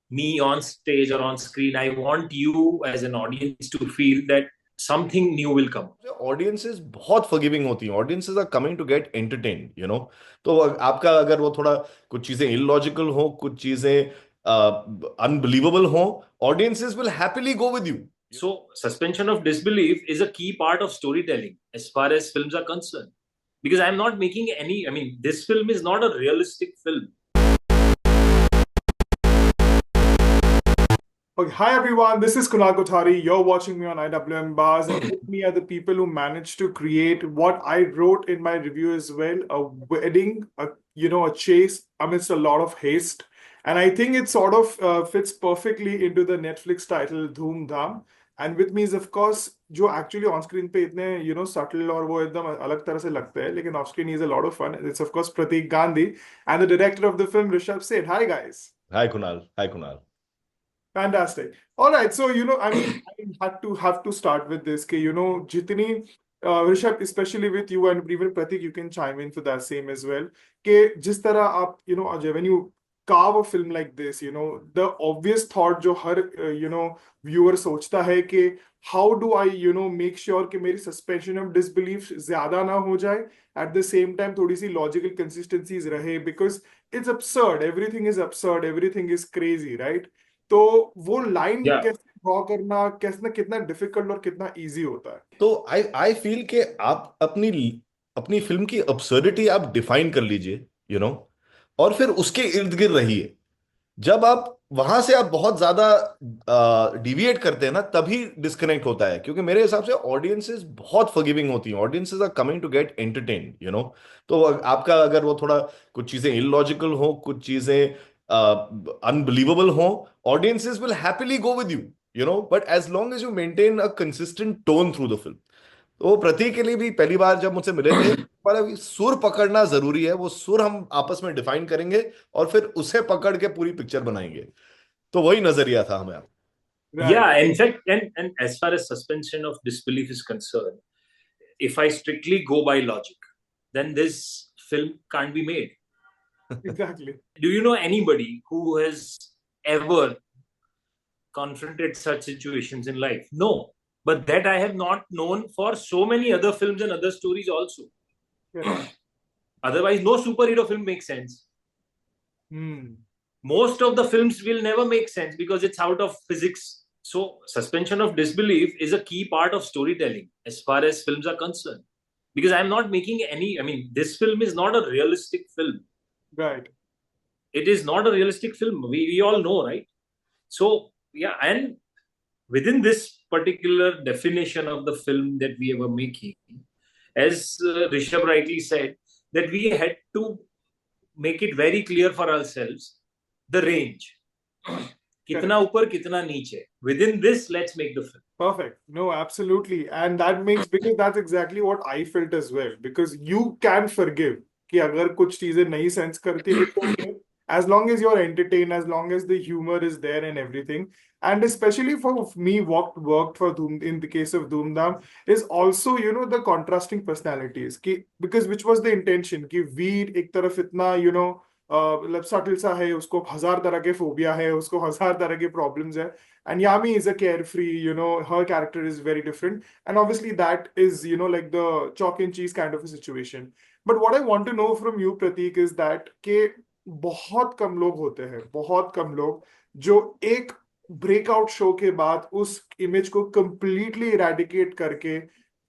me on stage or on screen. I want you as an audience to feel that something new will come. Audiences बहुत forgiving होती हैं. Audiences are coming to get entertain, you know. तो आपका अगर वो थोड़ा कुछ चीजें इलॉजिकल हो, कुछ चीजें अनबिलीवेबल हो, audiences will happily go with you. So suspension of disbelief is a key part of storytelling as far as films are concerned, because I'm not making any, I mean, this film is not a realistic film. Okay, hi everyone, this is Kunal Kothari. You're watching me on IWMBuzz, and with me are the people who managed to create what I wrote in my review as well: a wedding, a chase amidst a lot of haste. And I think it sort of fits perfectly into the Netflix title Dhoom Dhaam. And with me is of course जो actually on screen पे इतने subtle और वो एकदम अलग तरह से लगते हैं, लेकिन off screen he is a lot of fun. It's of course Pratik Gandhi and the director of the film Rishab Seth. Hi guys. Hi Kunal. Hi Kunal. Fantastic. All right. So, I mean, I have to start with this. Jitni, Rishabh, especially with you and even Pratik, you can chime in for that same as well. Jis tarah aap, when you carve a film like this, the obvious thought jo har, viewer sochta hai ke how do I, make sure कि मेरी suspension of disbelief ज़्यादा ना हो जाए, at the same time थोड़ी सी logical consistencies रहे, because it's absurd, everything is absurd, everything is crazy, right? तो वो लाइन कैसे ड्रॉ करना, कैसे कितना डिफिकल्ट और कितना इजी होता है? तो आई फील कि आप अपनी फिल्म की अब्सर्डिटी आप डिफाइन कर लीजिए, और फिर उसके इर्द गिर्द रहिए. जब आप वहां से आप बहुत ज्यादा डिविएट करते हैं ना, तभी डिस्कनेक्ट होता है. क्योंकि मेरे हिसाब से ऑडियंसेस बहुत फॉरगिविंग होती हैं. Audiences are coming to get entertain, तो आपका अगर वो थोड़ा कुछ चीजें इलॉजिकल हो, कुछ चीजें अनबिलीवेबल हो, audiences will happily go with you, but as long as you maintain a consistent tone through the film. तो प्रतीक के लिए भी पहली बार जब मुझसे मिले थे, सुर पकड़ना जरूरी है. वो सुर हम आपस में डिफाइन करेंगे और फिर उसे पकड़ के पूरी पिक्चर बनाएंगे. तो वही नजरिया था हमें. Yeah, in fact, and as far as suspension of disbelief is concerned, if I strictly go by logic, then this film can't be made. Exactly. Do you know anybody who has ever confronted such situations in life? No. But that I have not known for so many other films and other stories also. Yeah. Otherwise, no superhero film makes sense. Most of the films will never make sense because it's out of physics. So, suspension of disbelief is a key part of storytelling as far as films are concerned. Because I'm not making any, I mean, this film is not a realistic film. Right. It is not a realistic film. We all know, right? So, yeah, and within this particular definition of the film that we were making, as Rishabh rightly said, that we had to make it very clear for ourselves, the range. Kitna upar, kitna niche. Within this, let's make the film. Perfect. No, absolutely. And that makes, because that's exactly what I felt as well. Because you can forgive कि अगर कुछ चीजें नहीं sense करती है, as long as you're entertained, as long as the humor is there and everything. And especially for me, what worked for Dhoom, in the case of Dhoom Dhaam, is also, the contrasting personalities. Because which was the intention, कि वीर एक तरफ इतना, मतलब subtle सा है, उसको हजार तरह के फोबिया है, उसको हजार तरह के प्रॉब्लम्स है. And Yami is a carefree, her character is very different. And obviously that is, like the chalk and cheese kind of a situation. But what I want to know from you, Pratik, is that कि बहुत कम लोग होते हैं, बहुत कम लोग जो एक breakout show के बाद उस इमेज को कंप्लीटली इरेडिकेट करके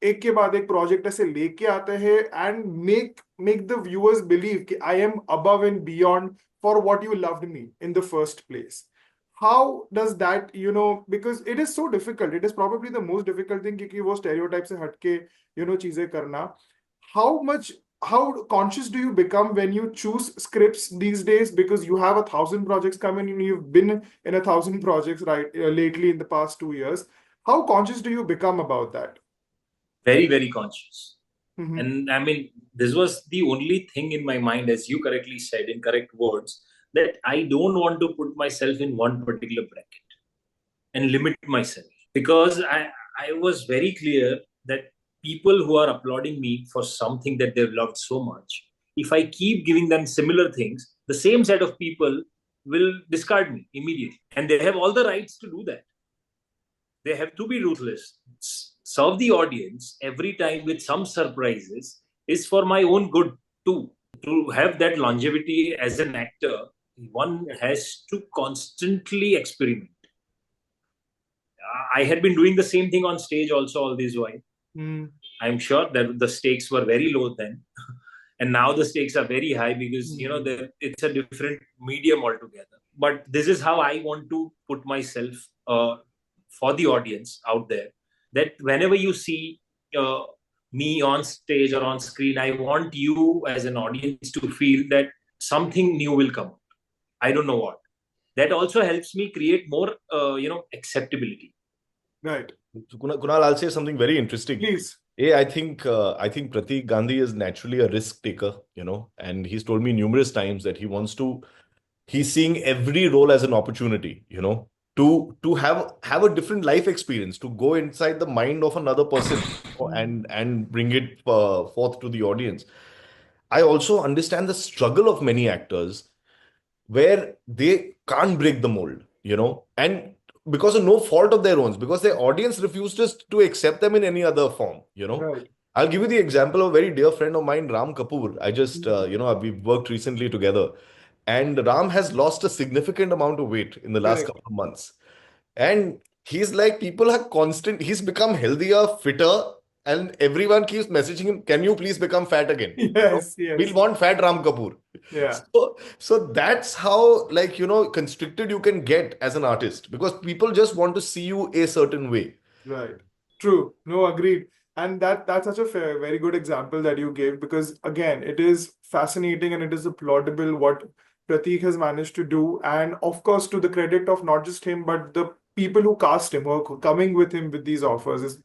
एक के बाद एक प्रोजेक्ट ऐसे लेके आते हैं and make the viewers believe कि I am above and beyond for what you loved me in the first place. How does that, because it is so difficult, it is probably the most difficult thing क्योंकि वो stereotype से हटके, चीजें करना. How conscious do you become when you choose scripts these days, because you have 1,000 projects coming and you've been in 1,000 projects lately in the past 2 years? How conscious do you become about that? Very, very conscious. And I mean, this was the only thing in my mind, as you correctly said in correct words, that I don't want to put myself in one particular bracket and limit myself, because I was very clear that people who are applauding me for something that they've loved so much, if I keep giving them similar things, the same set of people will discard me immediately. And they have all the rights to do that. They have to be ruthless. Serve the audience every time with some surprises is for my own good too. To have that longevity as an actor, one has to constantly experiment. I had been doing the same thing on stage also all this while. I'm sure that the stakes were very low then. And now the stakes are very high because, it's a different medium altogether. But this is how I want to put myself for the audience out there. That whenever you see me on stage or on screen, I want you as an audience to feel that something new will come. I don't know what. That also helps me create more, acceptability. Right. So Kunal, I'll say something very interesting. Please. I think Pratik Gandhi is naturally a risk taker, and he's told me numerous times that he's seeing every role as an opportunity, to have a different life experience, to go inside the mind of another person and bring it forth to the audience. I also understand the struggle of many actors where they can't break the mold, and because of no fault of their own, because their audience refuses to accept them in any other form, Right. I'll give you the example of a very dear friend of mine, Ram Kapoor. I just, we've worked recently together, and Ram has lost a significant amount of weight in the last Correct. couple of months. And he's like, people are he's become healthier, fitter, and everyone keeps messaging him, can you please become fat again? Yes. We'll want fat Ram Kapoor. Yeah. So that's how, constricted you can get as an artist, because people just want to see you a certain way. Right. True. No, agreed. And that's such a very good example that you gave, because again, it is fascinating and it is applaudable what Pratik has managed to do. And of course, to the credit of not just him, but the people who cast him, who are coming with him with these offers,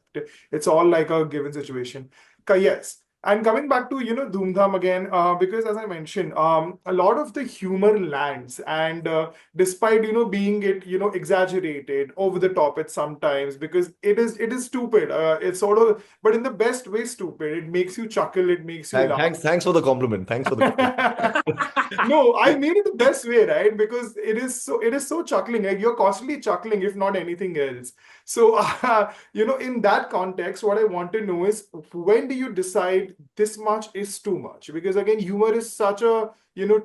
it's all like a given situation. Yes. And coming back to, Dhoom Dhaam again, because as I mentioned, a lot of the humor lands, and despite, being exaggerated, over the top at sometimes, because it is stupid. It's sort of, but in the best way stupid. It makes you chuckle, it makes you laugh. Thanks for the compliment. Thanks for the compliment. No, I mean it the best way, right? Because it is so chuckling. Like, you're constantly chuckling, if not anything else. So, in that context, what I want to know is, when do you decide this much is too much? Because again, humor is such a,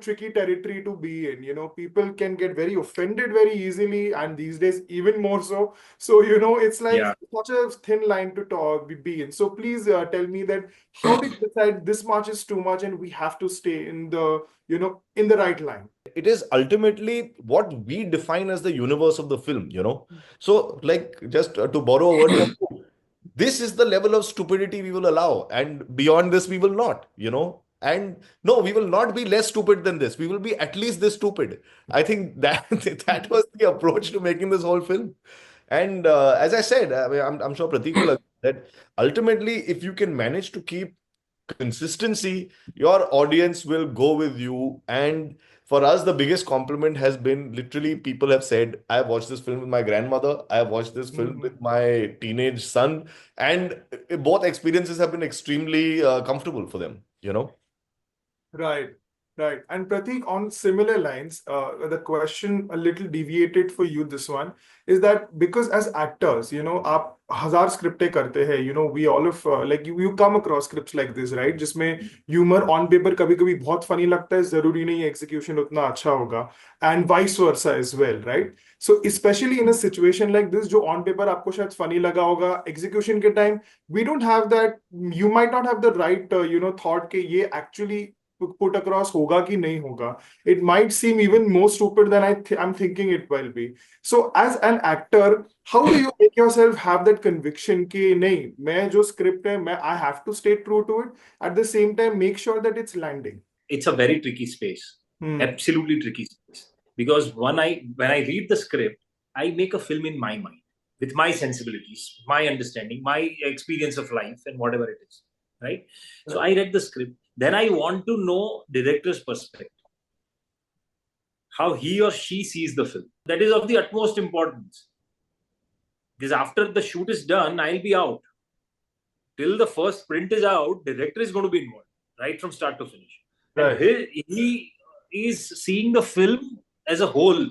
tricky territory to be in. People can get very offended very easily, and these days even more so. So, it's like such a thin line to be in. So please tell me that, how do you decide this much is too much and we have to stay in the, in the right line? It is ultimately what we define as the universe of the film, So, just to borrow a word from you, this is the level of stupidity we will allow, and beyond this, we will not, And no, we will not be less stupid than this. We will be at least this stupid. I think that that was the approach to making this whole film. And as I said, I mean, I'm sure Pratik will agree that ultimately, if you can manage to keep consistency, your audience will go with you. And for us, the biggest compliment has been, literally, people have said, I have watched this film with my grandmother, I have watched this film with my teenage son, and both experiences have been extremely comfortable for them, Right. Right. And Pratik, on similar lines, the question a little deviated for you, this one, is that because as actors, आप हजार स्क्रिप्टें करते हैं, we all of like you come across scripts like this, right? जिसमें humor on paper कभी-कभी बहुत funny लगता है, जरूरी नहीं execution उतना अच्छा होगा, and vice versa as well, right? So especially in a situation like this, जो on paper आपको शायद funny लगा होगा, execution के time we don't have that. You might not have the right, thought कि ये actually put across hoga ki nahi hoga. It might seem even more stupid than I'm thinking it will be. So as an actor, how do you make yourself have that conviction ki nahi, main jo script hai, I have to stay true to it, at the same time make sure that it's landing? It's a very tricky space. Absolutely tricky space. Because when I read the script, I make a film in my mind, with my sensibilities, my understanding, my experience of life, and whatever it is, right? So I read the script. Then I want to know director's perspective, how he or she sees the film. That is of the utmost importance. Because after the shoot is done, I'll be out. Till the first print is out, director is going to be involved, right from start to finish. Right. And he is seeing the film as a whole,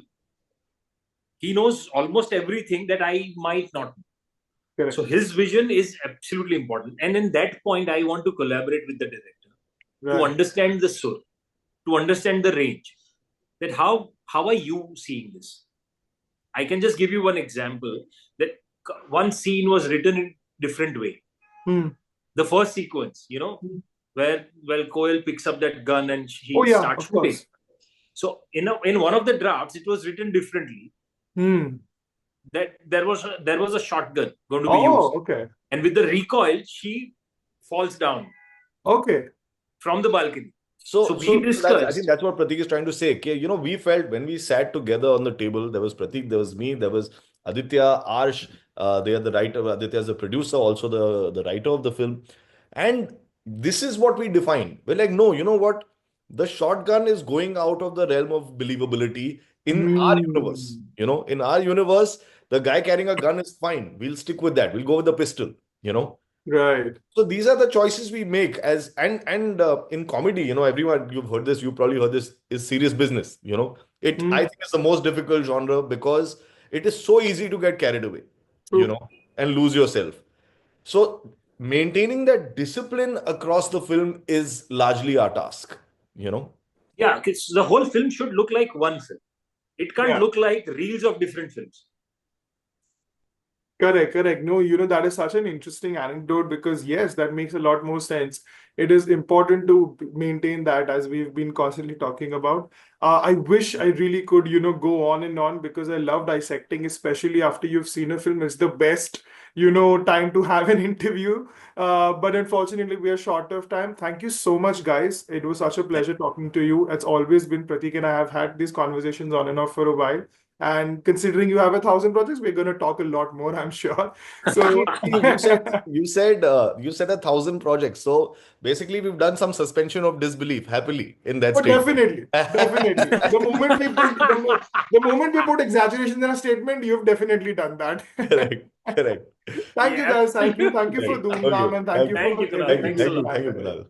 he knows almost everything that I might not know. Correct. So his vision is absolutely important. And in that point, I want to collaborate with the director to Right. understand the soul, to understand the range. That how are you seeing this? I can just give you one example that one scene was written in different way. Hmm. The first sequence, where Coyle picks up that gun and he Oh yeah, starts of shooting. course. So in one of the drafts, it was written differently. Hmm. That there was a shotgun going to be Oh, used, okay. and with the recoil, she falls down Okay. from the balcony. So we I discussed. think that's what Pratik is trying to say. Okay, we felt when we sat together on the table, there was Pratik, there was me, there was Aditya, Arsh, they are the writer, Aditya is the producer, also the writer of the film. And this is what we defined. We're like, no, you know what? The shotgun is going out of the realm of believability in our universe. Hmm. In our universe, the guy carrying a gun is fine. We'll stick with that. We'll go with the pistol. Right. So these are the choices we make as and in comedy, everyone you've heard this, you probably heard this, is serious business. It Hmm. I think it's the most difficult genre because it is so easy to get carried away, True. and lose yourself. So maintaining that discipline across the film is largely our task. Yeah, the whole film should look like one film. It can't Yeah. look like reels of different films. Correct. No, that is such an interesting anecdote because yes, that makes a lot more sense. It is important to maintain that as we've been constantly talking about. I wish I really could, go on and on because I love dissecting, especially after you've seen a film. It's the best, time to have an interview. But unfortunately, we are short of time. Thank you so much, guys. It was such a pleasure talking to you. It's always been Pratik and I have had these conversations on and off for a while. And considering you have 1,000 projects, we're going to talk a lot more, I'm sure. So, you said 1,000 projects. So basically, we've done some suspension of disbelief happily in that oh, statement. definitely. The moment we put exaggeration in a statement, you've definitely done that. Correct. Thank you, Yeah. guys. Thank you for Right. Dhoom Okay. Dhaam and thank you Thank for you, Kunal. taking Thanks a this lot. time. Kunal.